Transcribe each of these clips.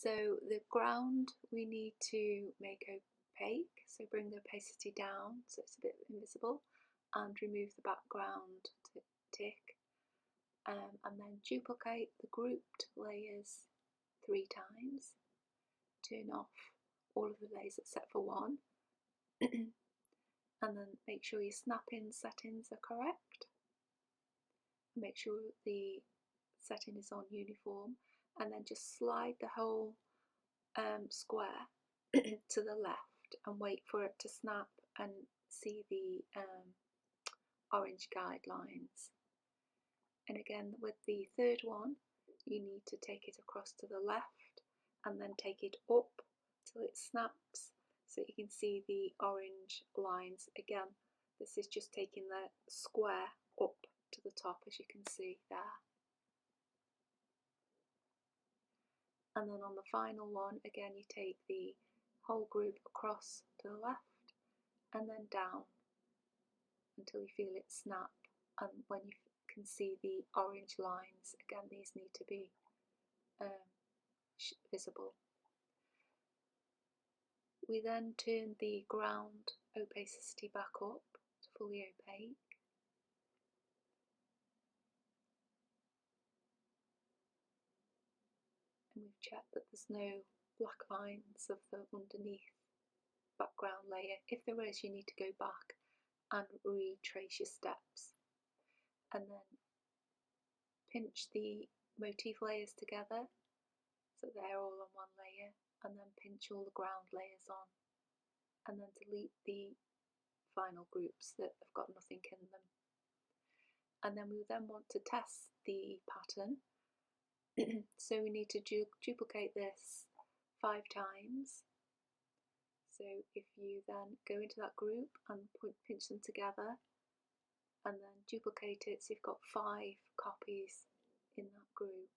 So the ground we need to make opaque, so bring the opacity down so it's a bit invisible, and remove the background to tick, and then duplicate the grouped layers 3 times, turn off all of the layers except for one, and then make sure your snap-in settings are correct. Make sure the setting is on uniform, and then just slide the whole square to the left and wait for it to snap and see the orange guidelines. And again with the third one you need to take it across to the left and then take it up till it snaps so you can see the orange lines. Again, this is just taking the square up to the top, as you can see there. And then on the final one, again you take the whole group across to the left and then down until you feel it snap, and when you can see the orange lines, again these need to be visible. We then turn the ground opacity back up to fully opaque. And we've checked that there's no black lines of the underneath background layer. If there is, you need to go back and retrace your steps. And then pinch the motif layers together so they're all on one layer, and then pinch all the ground layers on, and then delete the final groups that have got nothing in them. And then we then want to test the pattern. So we need to duplicate this 5 times. So if you then go into that group and pinch them together and then duplicate it, so you've got 5 copies in that group.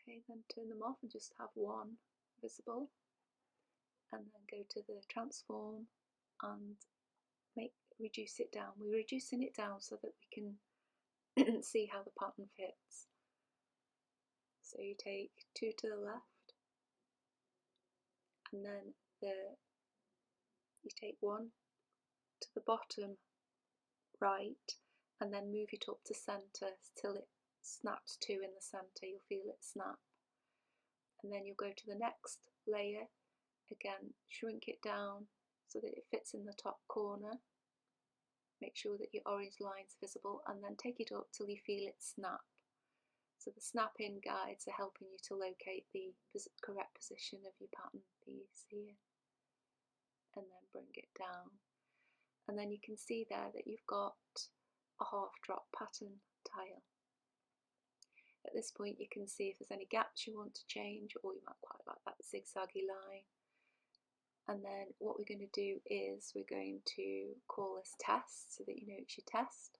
Okay, then turn them off and just have one visible, and then go to the transform and reduce it down. We're reducing it down so that we can see how the pattern fits. So you take 2 to the left, and then you take 1 to the bottom right, and then move it up to centre till it snaps 2 in the centre. You'll feel it snap. And then you'll go to the next layer, again shrink it down so that it fits in the top corner. Make sure that your orange line's visible, and then take it up till you feel it snap. So the snap-in guides are helping you to locate the correct position of your pattern piece here. And then bring it down. And then you can see there that you've got a half drop pattern tile. At this point you can see if there's any gaps you want to change, or you might quite like that zigzaggy line. And then what we're going to do is we're going to call this test so that you know it's your test,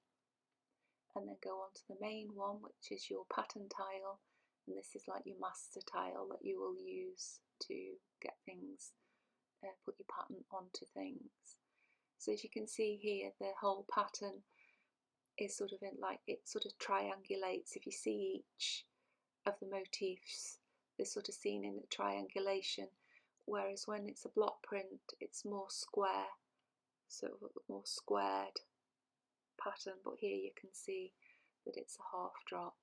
and then go on to the main one, which is your pattern tile, and this is like your master tile that you will use to get things, put your pattern onto things. So as you can see here, the whole pattern is sort of in like, it sort of triangulates. If you see each of the motifs, they're sort of seen in a triangulation, whereas when it's a block print it's more square, sort of more squared pattern, but here you can see that it's a half drop.